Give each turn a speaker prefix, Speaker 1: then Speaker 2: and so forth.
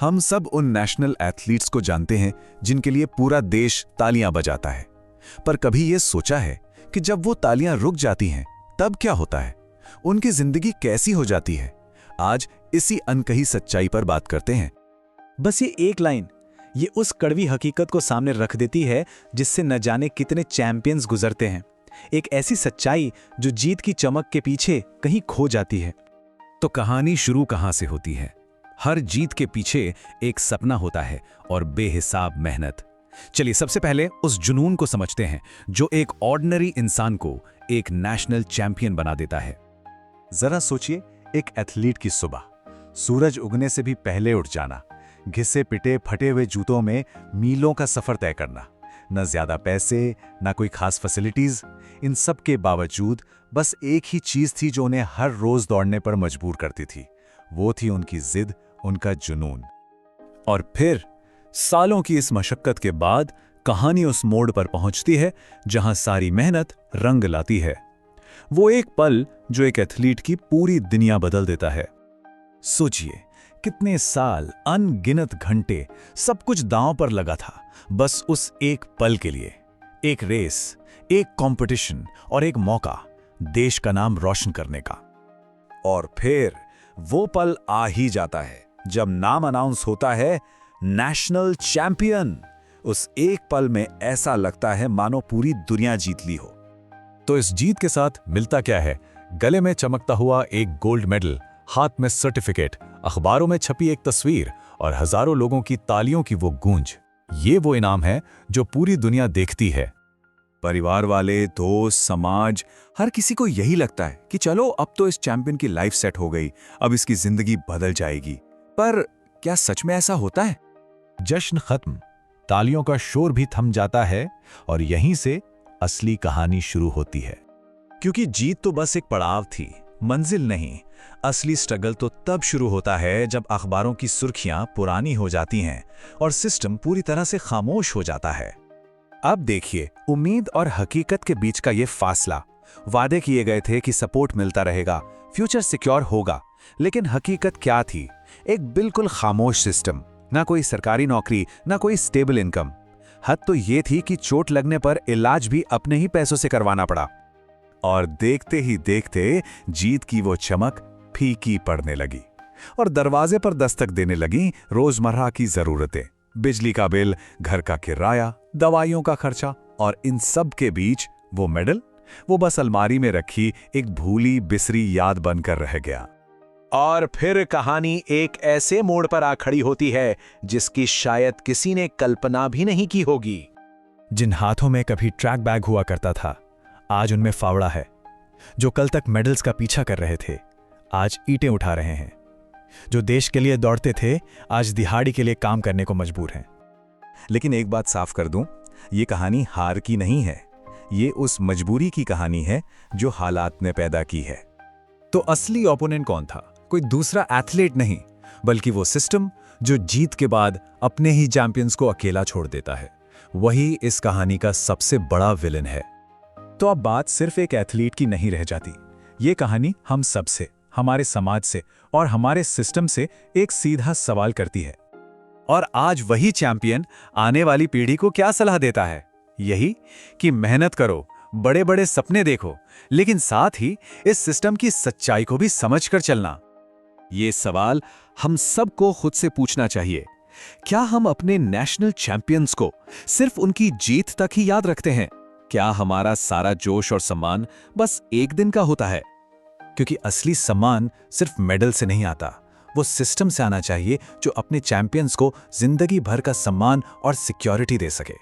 Speaker 1: हम सब उन नेशनल एथलीट्स को जानते हैं जिनके लिए पूरा देश तालियां बजाता है। पर कभी ये सोचा है कि जब वो तालियां रुक जाती हैं तब क्या होता है, उनकी जिंदगी कैसी हो जाती है? आज इसी अनकही सच्चाई पर बात करते हैं।
Speaker 2: बस ये एक लाइन, ये उस कड़वी हकीकत को सामने रख देती है जिससे न जाने कितने चैंपियंस गुजरते हैं। एक ऐसी सच्चाई जो जीत की चमक के पीछे कहीं खो जाती है।
Speaker 3: तो कहानी शुरू कहां से होती है? हर जीत के पीछे एक सपना होता है और बेहिसाब मेहनत। चलिए सबसे पहले उस जुनून को समझते हैं जो एक ऑर्डिनरी इंसान को एक नेशनल चैंपियन बना देता है।
Speaker 4: जरा सोचिए, एक एथलीट की सुबह, सूरज उगने से भी पहले उठ जाना, घिसे पिटे फटे हुए जूतों में मीलों का सफर तय करना, न ज्यादा पैसे न कोई खास फैसिलिटीज। इन सब के बावजूद बस एक ही चीज थी जो उन्हें हर रोज दौड़ने पर मजबूर करती थी। वो थी उनकी जिद, उनका जुनून।
Speaker 1: और फिर सालों की इस मशक्कत के बाद कहानी उस मोड़ पर पहुंचती है जहां सारी मेहनत रंग लाती है। वो एक पल जो एक एथलीट की पूरी दुनिया बदल देता है। सोचिए, कितने साल, अनगिनत घंटे, सब कुछ दांव पर लगा था बस उस एक पल के लिए। एक रेस, एक कंपटीशन और एक मौका देश का नाम रोशन करने का।
Speaker 4: और फिर वो पल आ ही जाता है जब नाम अनाउंस होता है, नेशनल चैंपियन। उस एक पल में ऐसा लगता है मानो पूरी दुनिया जीत ली हो।
Speaker 3: तो इस जीत के साथ मिलता क्या है? गले में चमकता हुआ एक गोल्ड मेडल, हाथ में सर्टिफिकेट, अखबारों में छपी एक तस्वीर और हजारों लोगों की तालियों की वो गूंज। ये वो इनाम है जो पूरी दुनिया देखती है।
Speaker 4: परिवार वाले, दोस्त, समाज, हर किसी को यही लगता है कि चलो अब तो इस चैंपियन की लाइफ सेट हो गई, अब इसकी जिंदगी बदल जाएगी। पर क्या सच में ऐसा होता है?
Speaker 3: जश्न खत्म, तालियों का शोर भी थम जाता है और यहीं से असली कहानी शुरू होती है।
Speaker 4: क्योंकि जीत तो बस एक पड़ाव थी, मंजिल नहीं। असली स्ट्रगल तो तब शुरू होता है जब अखबारों की सुर्खियां पुरानी हो जाती हैं और सिस्टम पूरी तरह से खामोश हो जाता है।
Speaker 1: अब देखिए, उम्मीद और हकीकत के बीच का ये फासला। वादे किए गए थे कि सपोर्ट मिलता रहेगा, फ्यूचर सिक्योर होगा, लेकिन हकीकत क्या थी? एक बिल्कुल खामोश सिस्टम, ना कोई सरकारी नौकरी, ना कोई स्टेबल इनकम। हद तो ये थी कि चोट लगने पर इलाज भी अपने ही पैसों से करवाना पड़ा। और देखते ही देखते जीत की वो चमक फीकी पड़ने लगी और दरवाजे पर दस्तक देने लगी रोजमर्रा की जरूरतें, बिजली का बिल, घर का किराया, दवाइयों का खर्चा। और इन सब के बीच वो मेडल, वो बस अलमारी में रखी एक भूली बिसरी याद बनकर रह गया।
Speaker 5: और फिर कहानी एक ऐसे मोड़ पर आ खड़ी होती है जिसकी शायद किसी ने कल्पना भी नहीं की होगी।
Speaker 2: जिन हाथों में कभी ट्रैक बैग हुआ करता था, आज उनमें फावड़ा है। जो कल तक मेडल्स का पीछा कर रहे थे, आज ईंटें उठा रहे हैं। जो देश के लिए दौड़ते थे, आज दिहाड़ी के लिए काम करने को मजबूर हैं।
Speaker 4: लेकिन एक बात साफ कर दूं, ये कहानी हार की नहीं है। ये उस मजबूरी की कहानी है जो हालात ने पैदा की है।
Speaker 1: तो असली ओपोनेंट कौन था? कोई दूसरा एथलीट नहीं, बल्कि वो सिस्टम जो जीत के बाद अपने ही चैंपियंस को अकेला छोड़ देता है। वही इस कहानी का सबसे बड़ा विलन है।
Speaker 2: तो अब बात सिर्फ एक एथलीट की नहीं रह जाती। ये कहानी हम सब से, हमारे समाज से और हमारे सिस्टम से एक सीधा सवाल करती है।
Speaker 1: और आज वही चैंपियन आने वाली पीढ़ी को क्या सलाह देता है? यही कि मेहनत करो, बड़े बड़े सपने देखो, लेकिन साथ ही इस सिस्टम की सच्चाई को भी समझकर चलना। ये सवाल हम सबको खुद से पूछना चाहिए। क्या हम अपने नेशनल चैंपियंस को सिर्फ उनकी जीत तक ही याद रखते हैं? क्या हमारा सारा जोश और सम्मान बस एक दिन का होता है? क्योंकि असली सम्मान सिर्फ मेडल से नहीं आता, वो सिस्टम से आना चाहिए जो अपने चैंपियंस को जिंदगी भर का सम्मान और सिक्योरिटी दे सके।